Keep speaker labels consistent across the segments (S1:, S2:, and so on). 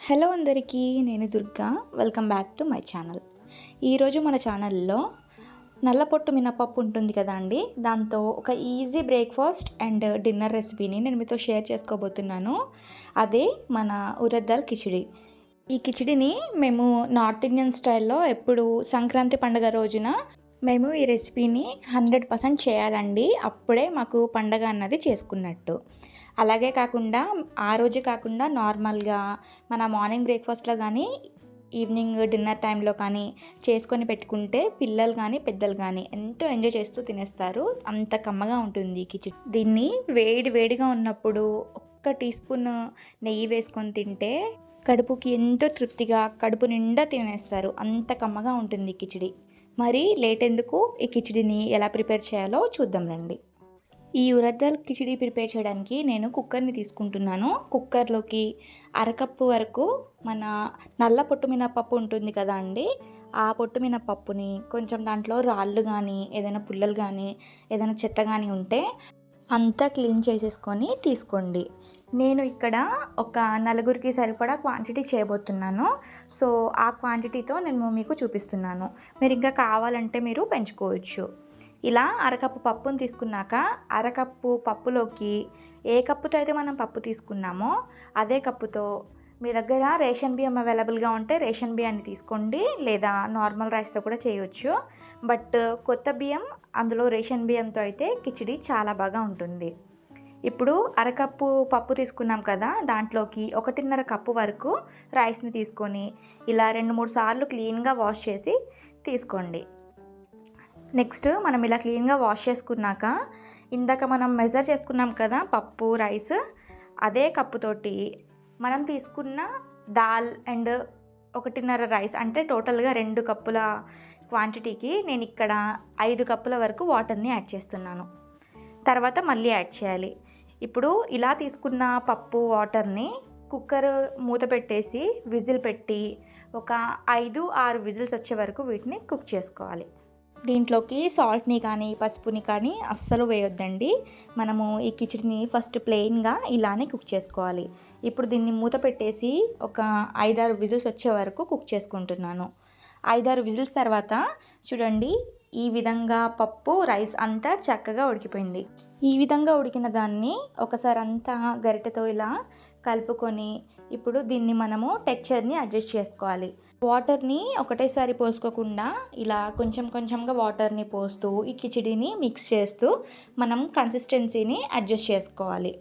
S1: Hello అందరికీ, నేను Durga. Welcome back to my channel. ఈరోజు మన ఛానల్లో నల్ల పొట్టు మినపప్పు ఉంటుంది కదా అండి, దాంతో ఒక ఈజీ బ్రేక్ఫాస్ట్ అండ్ డిన్నర్ రెసిపీని నేను మీతో షేర్ చేసుకోబోతున్నాను. అదే మన ఉరద్ దాల్ కిచిడి. ఈ కిచిడిని మేము నార్త్ ఇండియన్ స్టైల్లో ఎప్పుడు సంక్రాంతి పండుగ రోజున మేము ఈ రెసిపీని 100% చేయాలండి. అప్పుడే మాకు పండగ అన్నది చేసుకున్నట్టు. అలాగే కాకుండా ఆ రోజే కాకుండా నార్మల్గా మన మార్నింగ్ బ్రేక్ఫాస్ట్లో కానీ ఈవినింగ్ డిన్నర్ టైంలో కానీ చేసుకొని పెట్టుకుంటే పిల్లలు కానీ పెద్దలు కానీ ఎంతో ఎంజాయ్ చేస్తూ తినేస్తారు. అంత కమ్మగా ఉంటుంది ఈ కిచిడి. దీన్ని వేడి వేడిగా ఉన్నప్పుడు ఒక్క టీ స్పూన్ నెయ్యి వేసుకొని తింటే కడుపుకి ఎంతో తృప్తిగా కడుపు నిండా తినేస్తారు. అంత కమ్మగా ఉంటుంది ఈ కిచిడి. మరి లేట్ ఎందుకు, ఈ కిచిడిని ఎలా ప్రిపేర్ చేయాలో చూద్దాం రండి. ఈ ఉరద్ దాల్ కిచిడి ప్రిపేర్ చేయడానికి నేను కుక్కర్ని తీసుకుంటున్నాను. కుక్కర్లోకి అరకప్పు వరకు మన నల్ల పొట్టు మినపప్పు ఉంటుంది కదా అండి, ఆ పొట్టు మినపప్పుని కొంచెం దాంట్లో రాళ్ళు కానీ ఏదైనా పుల్లలు కానీ ఏదైనా చెత్త కానీ ఉంటే అంతా క్లీన్ చేసేసుకొని తీసుకోండి. నేను ఇక్కడ ఒక నలుగురికి సరిపడా క్వాంటిటీ చేయబోతున్నాను. సో ఆ క్వాంటిటీతో నేను మీకు చూపిస్తున్నాను. మీరు ఇంకా కావాలంటే మీరు పెంచుకోవచ్చు. ఇలా అరకప్పు పప్పును తీసుకున్నాక అరకప్పు పప్పులోకి ఏ కప్పుతో అయితే మనం పప్పు తీసుకున్నామో అదే కప్పుతో మీ దగ్గర రేషన్ బియ్యం అవైలబుల్గా ఉంటే రేషన్ బియ్యాన్ని తీసుకోండి, లేదా నార్మల్ రైస్తో కూడా చేయవచ్చు. బట్ కొత్త బియ్యం, అందులో రేషన్ బియ్యంతో అయితే కిచిడి చాలా బాగా ఉంటుంది. ఇప్పుడు అరకప్పు పప్పు తీసుకున్నాం కదా, దాంట్లోకి 1.5 కప్పు వరకు రైస్ని తీసుకొని ఇలా 2-3 సార్లు క్లీన్గా వాష్ చేసి తీసుకోండి. నెక్స్ట్ మనం ఇలా క్లీన్గా వాష్ చేసుకున్నాక ఇందాక మనం మెజర్ చేసుకున్నాం కదా పప్పు రైస్, అదే కప్పుతోటి మనం తీసుకున్న దాల్ అండ్ 1.5 రైస్ అంటే టోటల్గా 2 కప్పుల క్వాంటిటీకి నేను ఇక్కడ 5 కప్పుల వరకు వాటర్ని యాడ్ చేస్తున్నాను. తర్వాత మళ్ళీ యాడ్ చేయాలి. ఇప్పుడు ఇలా తీసుకున్న పప్పు వాటర్ని కుక్కర్ మూత పెట్టేసి విజిల్ పెట్టి ఒక 5-6 విజిల్స్ వచ్చే వరకు వీటిని కుక్ చేసుకోవాలి. దీంట్లోకి సాల్ట్ని కానీ పసుపుని కానీ అస్సలు వేయొద్దండి. మనము ఈ కిచిడిని ఫస్ట్ ప్లెయిన్గా ఇలానే కుక్ చేసుకోవాలి. ఇప్పుడు దీన్ని మూత పెట్టేసి ఒక 5-6 విజిల్స్ వచ్చే వరకు కుక్ చేసుకుంటున్నాను. 5-6 విజిల్స్ తర్వాత చూడండి, ఈ విధంగా పప్పు రైస్ అంతా చక్కగా ఉడికిపోయింది. ఈ విధంగా ఉడికిన దాన్ని ఒకసారి అంతా గరిటెతో ఇలా కలుపుకొని ఇప్పుడు దీన్ని మనము టెక్స్చర్ని అడ్జస్ట్ చేసుకోవాలి. వాటర్ని ఒకటేసారి పోసుకోకుండా ఇలా కొంచెం కొంచెంగా వాటర్ని పోస్తూ ఈ కిచిడిని మిక్స్ చేస్తూ మనం కన్సిస్టెన్సీని అడ్జస్ట్ చేసుకోవాలి.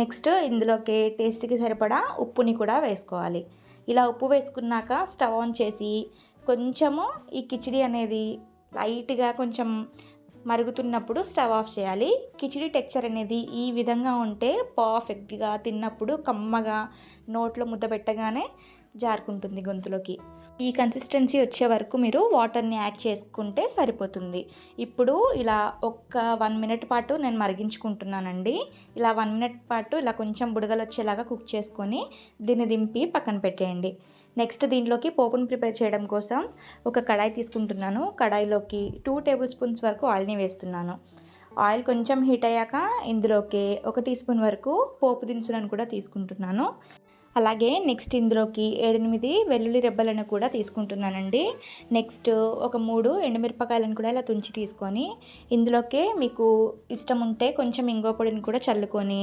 S1: నెక్స్ట్ ఇందులోకి టేస్ట్కి సరిపడా ఉప్పుని కూడా వేసుకోవాలి. ఇలా ఉప్పు వేసుకున్నాక స్టవ్ ఆన్ చేసి కొంచెము ఈ కిచిడి అనేది లైట్గా కొంచెం మరుగుతున్నప్పుడు స్టవ్ ఆఫ్ చేయాలి. కిచిడి టెక్స్చర్ అనేది ఈ విధంగా ఉంటే పర్ఫెక్ట్గా తిన్నప్పుడు కమ్మగా నోట్లో ముద్ద పెట్టగానే జారుకుంటుంది గొంతులోకి. ఈ కన్సిస్టెన్సీ వచ్చే వరకు మీరు వాటర్ని యాడ్ చేసుకుంటే సరిపోతుంది. ఇప్పుడు ఇలా ఒక్క 1 మినిట్ పాటు నేను మరిగించుకుంటున్నానండి. ఇలా 1 మినిట్ పాటు ఇలా కొంచెం బుడగలు వచ్చేలాగా కుక్ చేసుకొని దీన్ని దింపి పక్కన పెట్టేయండి. నెక్స్ట్ దీంట్లోకి పోపును ప్రిపేర్ చేయడం కోసం ఒక కడాయి తీసుకుంటున్నాను. కడాయిలోకి 2 టేబుల్ స్పూన్స్ వరకు ఆయిల్ని వేస్తున్నాను. ఆయిల్ కొంచెం హీట్ అయ్యాక ఇందులోకి 1 టీ స్పూన్ వరకు పోపు దినుసులను కూడా తీసుకుంటున్నాను. అలాగే నెక్స్ట్ ఇందులోకి 7-8 వెల్లుల్లి రెబ్బలను కూడా తీసుకుంటున్నానండి. నెక్స్ట్ ఒక 3 ఎండుమిరపకాయలను కూడా ఇలా తుంచి తీసుకొని ఇందులోకే మీకు ఇష్టం ఉంటే కొంచెం ఇంగువ పొడిని కూడా చల్లుకొని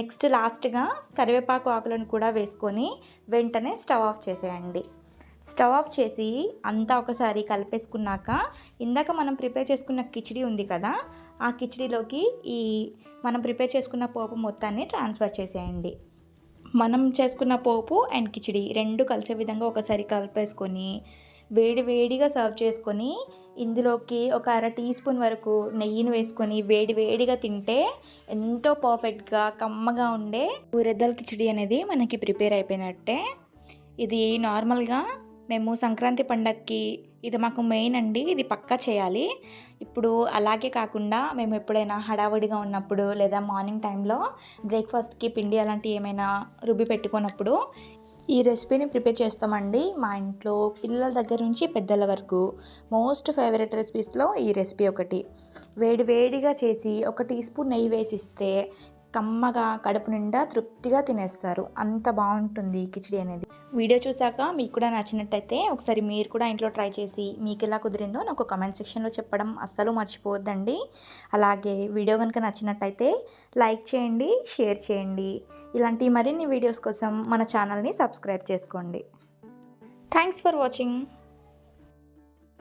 S1: నెక్స్ట్ లాస్ట్గా కరివేపాకు ఆకులను కూడా వేసుకొని వెంటనే స్టవ్ ఆఫ్ చేసేయండి. స్టవ్ ఆఫ్ చేసి అంతా ఒకసారి కలిపేసుకున్నాక ఇందాక మనం ప్రిపేర్ చేసుకున్న కిచిడి ఉంది కదా, ఆ కిచిడిలోకి ఈ మనం ప్రిపేర్ చేసుకున్న పోపు మొత్తాన్ని ట్రాన్స్ఫర్ చేసేయండి. మనం చేసుకున్న పోపు అండ్ కిచిడి 2 కలిసే విధంగా ఒకసారి కలిపేసుకొని వేడిగా సర్వ్ చేసుకొని ఇందులోకి ఒక 1/2 టీ స్పూన్ వరకు నెయ్యిని వేసుకొని వేడిగా తింటే ఎంతో పర్ఫెక్ట్గా కమ్మగా ఉండే ఉరద్ దాల్ కిచిడి అనేది మనకి ప్రిపేర్ అయిపోయినట్టే. ఇది నార్మల్గా మేము సంక్రాంతి పండగకి ఇది మాకు మెయిన్ అండి, ఇది పక్కా చేయాలి. ఇప్పుడు అలాగే కాకుండా మేము ఎప్పుడైనా హడావుడిగా ఉన్నప్పుడు లేదా మార్నింగ్ టైంలో బ్రేక్ఫాస్ట్కి పిండి అలాంటివి ఏమైనా రుబ్బి పెట్టుకున్నప్పుడు ఈ రెసిపీని ప్రిపేర్ చేస్తామండి. మా ఇంట్లో పిల్లల దగ్గర నుంచి పెద్దల వరకు మోస్ట్ ఫేవరెట్ రెసిపీస్లో ఈ రెసిపీ ఒకటి. వేడిగా చేసి 1 టీ స్పూన్ నెయ్యి వేసిస్తే కమ్మగా కడుపు నిండా తృప్తిగా తినేస్తారు. అంత బాగుంటుంది ఈ కిచిడి అనేది. వీడియో చూసాక మీకు కూడా నచ్చినట్టయితే ఒకసారి మీరు కూడా ఇంట్లో ట్రై చేసి మీకు ఎలా కుదిరిందో నాకు కామెంట్ సెక్షన్లో చెప్పడం అస్సలు మర్చిపోవద్దండి. అలాగే వీడియో కనుక నచ్చినట్టయితే లైక్ చేయండి, షేర్ చేయండి. ఇలాంటి మరిన్ని వీడియోస్ కోసం మన ఛానల్ని సబ్స్క్రైబ్ చేసుకోండి. Thanks for watching.